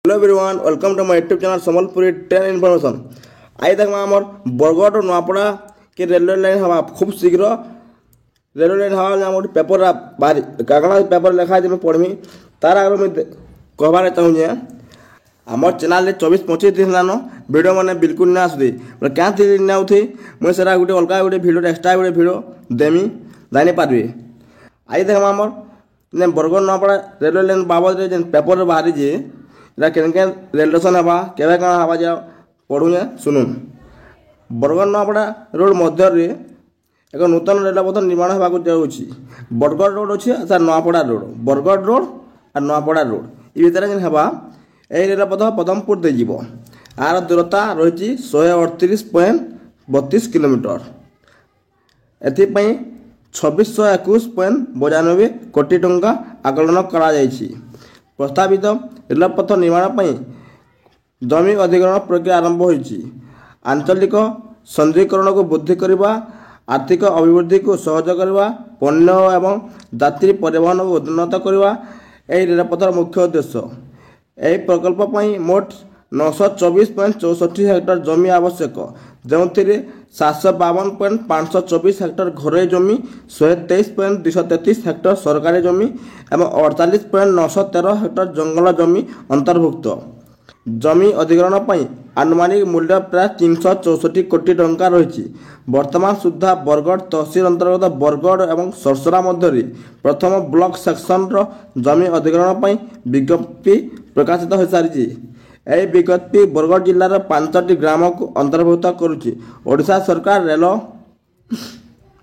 Hello everyone welcome to my YouTube channel Sambalpuri train information. आई तक आम बरगढ़ नुआपड़ा के रेलवे लाइन हवा खूब शीघ्र रेलवे लाइन हवा गोटे पेपर बाहरी कागज पेपर लिखा है पढ़मी तार आगे मुझे कहबार चाहूँगे आम चैनल 24-25 दिन हेलान भिडियो मैंने बिल्कुल ना आसुदी क्या ना उठी मुझे गोटे अलग गोटे भिडियो एक्सट्रा गोटे भिडियो देमी जानी पार्बे। आई देख आम बरगढ़ नुआपड़ा रेलवे लाइन बाबद जेन पेपर बाहरी इटा केन रेल स्टेशन हवा केवे काଣା हवा जा पढ़ुए सुनुन। बरगढ़ नुआपड़ा रोड मध्य एक नूतन रेलपथ निर्माण होगा जाऊँगी। बरगढ़ रोड अच्छे sir Nuapada road Bargarh road और नुआपड़ा रोड ये भितर जेन हवा यही रेलपथ पदमपुर दे जीव आर दूरता रही 138.32 किलोमीटर। एथिपाई 2621.92 कोटी टंका आकलन करा जायछि। प्रस्तावित रेलपथ निर्माण पर जमी अधिग्रहण प्रक्रिया आरंभ होइछि। आंचलिक संजीकरण को वृद्धि करने आर्थिक अभिवृद्धि को सहज करने पण्य एवं यात्री परिवहन को उन्नत करने यह रेलपथर मुख्य उद्देश्य। यह प्रकल्प पर मोट 924.64 हेक्टर जमी आवश्यक जो 752.524 हेक्टर घरोई जमी 123.233 हेक्टर सरकारी जमी एवं 48.913 हेक्टर जंगल जमी अंतर्भुक्त। जमी अधिग्रहण पर आनुमानिक मूल्य प्राय 364 कोटी टंका रही। वर्तमान सुधा बरगढ़ तहसील अंतर्गत बरगढ़ एवं सरसरा मध्य प्रथम ब्लॉक सेक्शन जमी अधिग्रहण पर विज्ञप्ति प्रकाशित हो सारी। यह विज्ञप्ति बरगढ़ जिलार 5टी ग्राम को अंतर्भुक्त करुच्ची। ओडिशा सरकार रेल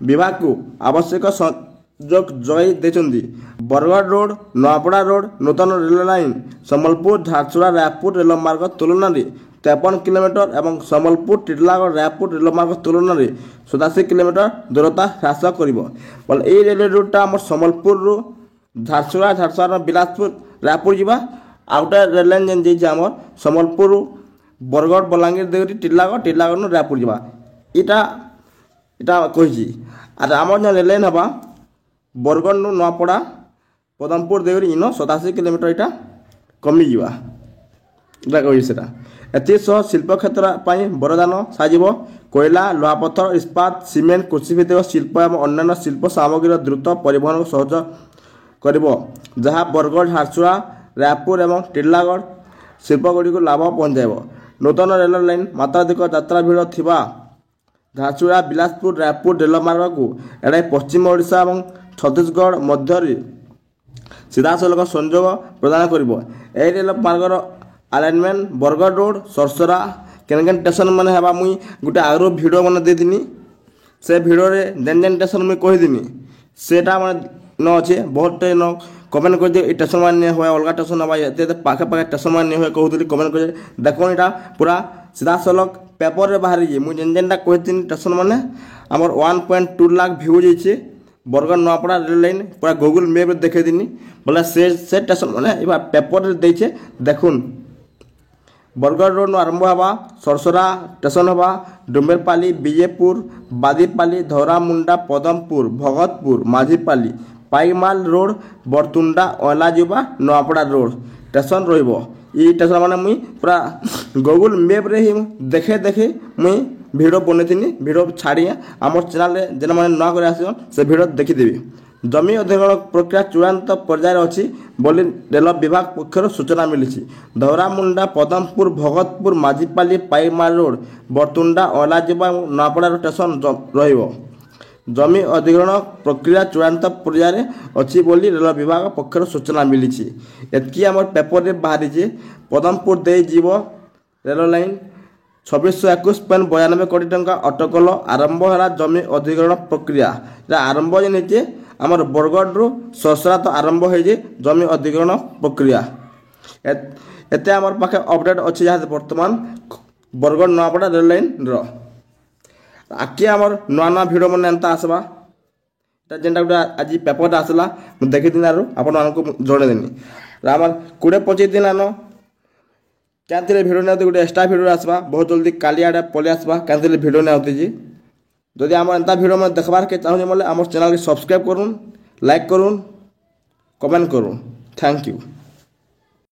विभाग को आवश्यक सहयोग जोगाई देछंती। बरगढ़ रोड नुआपड़ा रोड नूतन rail line Sambalpur Jharsuguda Raipur rail मार्ग तुलन 53 किलोमीटर एवं सम्बलपुर टिटलागढ़ रायपुर रेल मार्ग तुलन 87 किलोमीटर दूरता ह्रास कर रेल रूटा आम सम्बलपुर झारसुगुड़ा बिलासपुर रायपुर जावा आउ गोटे रेल लाइन जेन जाइए आम सम्बलपुर बरगढ़ बलांगीर देवरी टिटलागढ़ रायपुर जावा इटा कही। आर आम जो रेल लाइन हवा बरगढ़ नुआपड़ा पदमपुर देवरी इन 87 किलोमीटर इटा कमी जा कही से शिल्प क्षेत्र वरदान साजिब कोयला लुहापथर इस्पात सीमेंट कृषिभित्तिक शिल्प और अन्य शिल्प सामग्री द्रुत परिवहन को सहज कर जहाँ बरगढ़ झारसुगुड़ा रायपुर एवं टिटलागढ़ शिल्पगुड़ी को लाभ पहुँचाइब। नूतन रेल लाइन मात्राधिक यात्रा भिड़ थिबा झारसुगुड़ा बिलासपुर रायपुर रेल मार्ग को एड़ाई पश्चिम ओडिशा और छत्तीसगढ़ मध्य सीधासलख संजोग प्रदान कर rail मार्गर alignment Bargarh road Sarsara केन स्टेशन मैंने हवा मुई गोटे आगु भिड मैंने देनी से भिडियो जेन जेन स्टेशन मुई कहीदिनी सेटा मैंने न अच्छे बहुत न कमेंट कर दिए स्टेशन मान नहीं हुए अलग स्टेशन हवा पाखे पाखे स्टेशन मान नहीं हुए कहूली कमेंट कर देखो यहाँ पूरा सीधा सलख पेपर रे बाहरी मुझे जेन जेनटा कही स्टेशन मैंने आमर 1.2 लाख भ्यू जाइए। बरगढ़ नुआपड़ा रेल लाइन पूरा गूगल मैप देखे दिनी बोले से स्टेशन मैंने पेपर देखे देखुन। बरगढ़ रोड आरंभ हवा सरसरा स्टेशन हवा Dumberpali Vijaypur Badipali Dhauramunda Padampur Bhagatpur Majhipali Paimal road Bartunda Olajuba Nuapada road station रही। स्टेशन मैंने मुई पूरा गूगल मैप रे ही देखे देखे मुई भिडियो बन भिडियो छाड़ी आम चैनल जेन मैंने नुआ कर से भिडियो देखीदेवी। जमी अधिग्रहण प्रक्रिया चूड़ांत पर्यायर अच्छी बोली रेल विभाग पक्षर सूचना मिली। धौरामुंडा पदमपुर भगतपुर माझीपाली पाईमाल रोड बरतुंडा ओलाजुबा नुआपड़ा स्टेशन रही। जमी अधिग्रहण प्रक्रिया चूड़ांत पर्यायर अच्छी बोली रेल विभाग पक्षर सूचना मिली। एतकी आम पेपर बाहरी पदमपुर दे जीव रेल लाइन 2621.92 कोटी टंका अटकल आरंभ है जमी अधिग्रहण प्रक्रिया आरंभ जे आमर बरगढ़ सरसरा तो आरंभ हो जमी अधिग्रहण प्रक्रिया एते आमर पाखे अपडेट अच्छी जहाँ बर्तमान बरगढ़ नुआपड़ा रेल लाइन आगे आमर नुआ नुआ भिड मैंने एंता आसवा जेनटा गोटे आज पेपर आसला देखी दिन आपण जनईदेनी आम 20-25 दिन आन क्या भिडियो नहीं गोटे एक्सट्रा भिडियो आसवा बहुत जल्दी काली आड़े पलि आसवा क्या भिडियो नहीं होती जदि आम एंता भिडियो मैं देखबार के चाहूँ बोले आम चैनल के सब्सक्राइब करूँ लाइक करूँ कमेंट करूँ। Thank you.